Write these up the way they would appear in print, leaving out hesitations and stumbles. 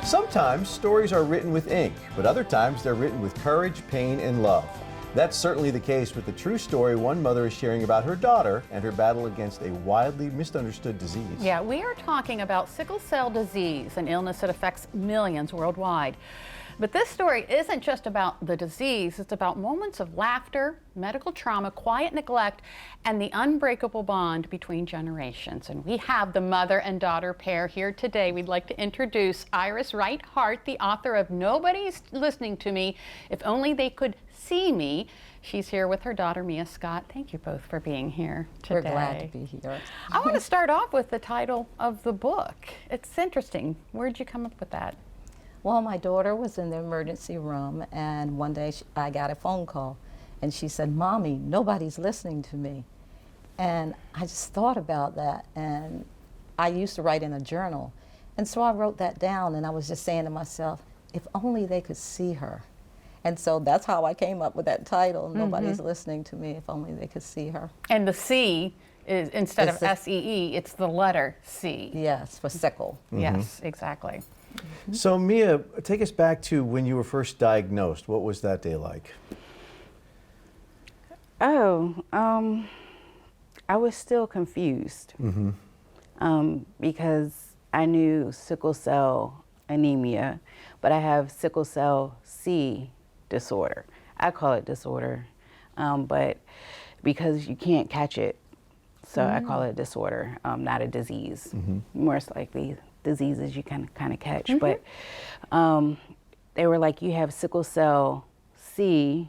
Sometimes stories are written with ink, but other times they're written with courage, pain, and love. That's certainly the case with the true story one mother is sharing about her daughter and her battle against a widely misunderstood disease. Yeah, we are talking about sickle cell disease, an illness that affects millions worldwide. But this story isn't just about the disease, it's about moments of laughter, medical trauma, quiet neglect, and the unbreakable bond between generations. And we have the mother and daughter pair here today. We'd like to introduce Iris Wright-Hart, the author of Nobody's Listening to Me, If Only They Could See Me. She's here with her daughter, Mia Scott. Thank you both for being here today. We're glad to be here. I want to start off with the title of the book. It's interesting. Where'd you come up with that? Well, my daughter was in the emergency room, and one day I got a phone call, and she said, "Mommy, nobody's listening to me." And I just thought about that, and I used to write in a journal. And so I wrote that down, and I was just saying to myself, if only they could see her. And so that's how I came up with that title, Nobody's Listening to Me, If Only They Could See Her. And the C is, instead of S-E-E, it's the letter C. Yes, for sickle. Yes, exactly. So Mia, take us back to when you were first diagnosed. What was that day like? I was still confused because I knew sickle cell anemia, but I have sickle cell C disorder. I call it disorder, but because you can't catch it, so I call it disorder, not a disease. Most likely diseases you can kind of catch, but they were like, you have sickle cell C.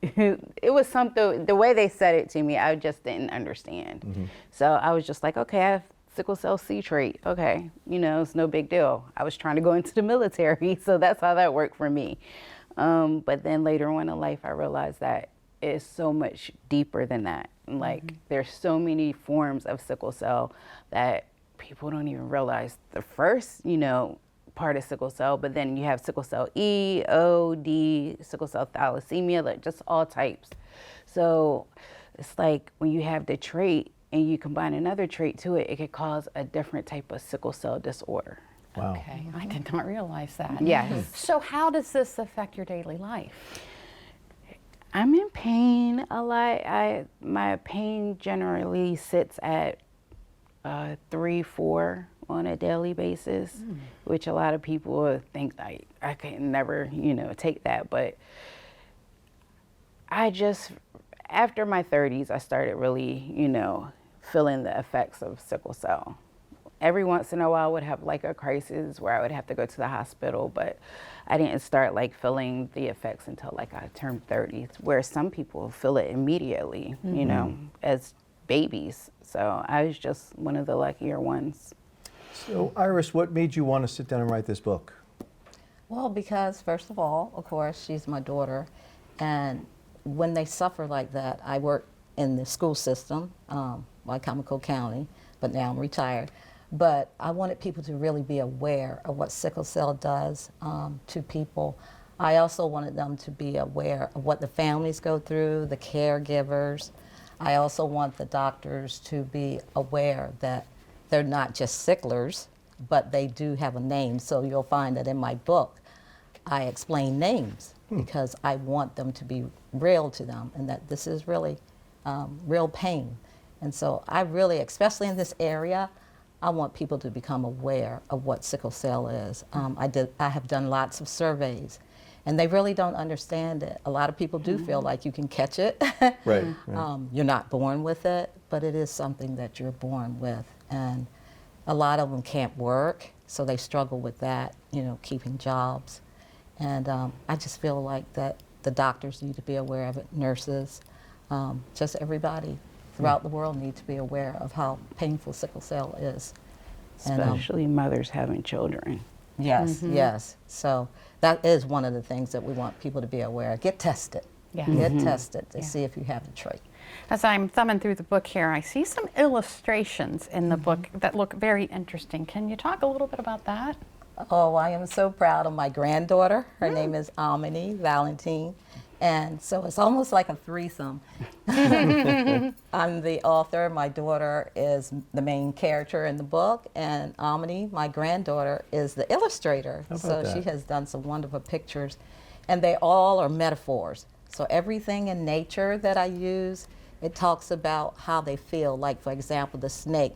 It was something, the way they said it to me, I just didn't understand. So I was just like, okay, I have sickle cell C trait. Okay, you know, it's no big deal. I was trying to go into the military, so that's how that worked for me. But then later on in life, I realized that it's so much deeper than that. Like, there's so many forms of sickle cell that people don't even realize the first, you know, part of sickle cell, but then you have sickle cell E, O, D, sickle cell thalassemia, like just all types. So it's like when you have the trait and you combine another trait to it, it could cause a different type of sickle cell disorder. Wow. Okay, I did not realize that. Yes. So how does this affect your daily life? I'm in pain a lot. My pain generally sits at 3, 4 on a daily basis, which a lot of people think like I can never, you know, take that. But I just, after my 30s, I started really, you know, feeling the effects of sickle cell. Every once in a while I would have like a crisis where I would have to go to the hospital, but I didn't start like feeling the effects until like I turned 30, where some people feel it immediately, you know, as babies. So I was just one of the luckier ones. So Iris, what made you want to sit down and write this book? Well, because first of all, of course, she's my daughter, and when they suffer like that, I work in the school system, Wycomico County, but now I'm retired. But I wanted people to really be aware of what sickle cell does to people. I also wanted them to be aware of what the families go through, the caregivers. I also want the doctors to be aware that they're not just sicklers, but they do have a name. So you'll find that in my book, I explain names because I want them to be real to them and that this is really real pain. And so I really, especially in this area, I want people to become aware of what sickle cell is. I have done lots of surveys, and they really don't understand it. A lot of people do feel like you can catch it. Right. You're not born with it, but it is something that you're born with. And a lot of them can't work, so they struggle with that, you know, keeping jobs. And I just feel like that the doctors need to be aware of it, nurses, just everybody throughout the world need to be aware of how painful sickle cell is. Especially mothers having children. Yes, yes. So that is one of the things that we want people to be aware of. Get tested. Yeah. Get tested to see if you have the trait. As I'm thumbing through the book here, I see some illustrations in the book that look very interesting. Can you talk a little bit about that? Oh, I am so proud of my granddaughter. Her name is Amini Valentine. And so it's almost like a threesome. I'm the author. My daughter is the main character in the book, and Amity, my granddaughter, is the illustrator. How about So that? she has done some wonderful pictures, and they all are metaphors. So everything in nature that I use, it talks about how they feel. Like, for example, a snake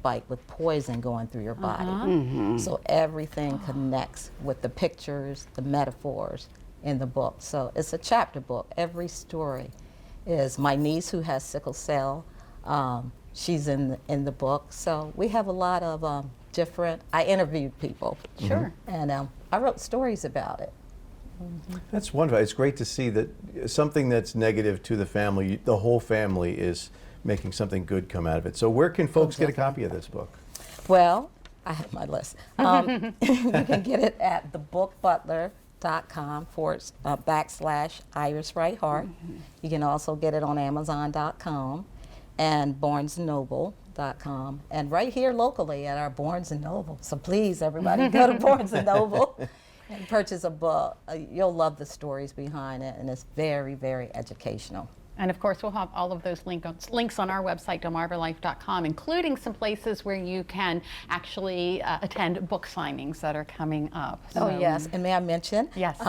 bite with poison going through your body. So everything connects with the pictures, the metaphors in the book. So it's a chapter book. Every story is my niece who has sickle cell. She's in the book. So we have a lot of different, I interviewed people. Sure. And I wrote stories about it. That's wonderful. It's great to see that something that's negative to the family, the whole family is making something good come out of it. So where can folks get a copy of this book? Well, I have my list. You can get it at thebookbutler.com/Iris Wright-Hart. You can also get it on Amazon.com and BarnesandNoble.com, and right here locally at our Barnes and Noble. So please, everybody, go to Barnes and Noble and purchase a book. You'll love the stories behind it, and it's very, very educational. And of course, we'll have all of those links on our website, DelmarvaLife.com, including some places where you can actually attend book signings that are coming up. Oh, yes. And may I mention? Yes.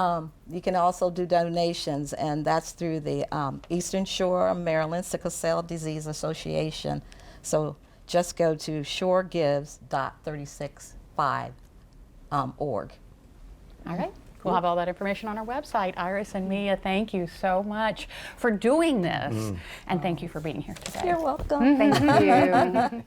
You can also do donations, and that's through the Eastern Shore of Maryland Sickle Cell Disease Association. So just go to shoregives.365.org. All right. We'll have all that information on our website. Iris and Mia, thank you so much for doing this. And thank you for being here today. You're welcome. Thank you.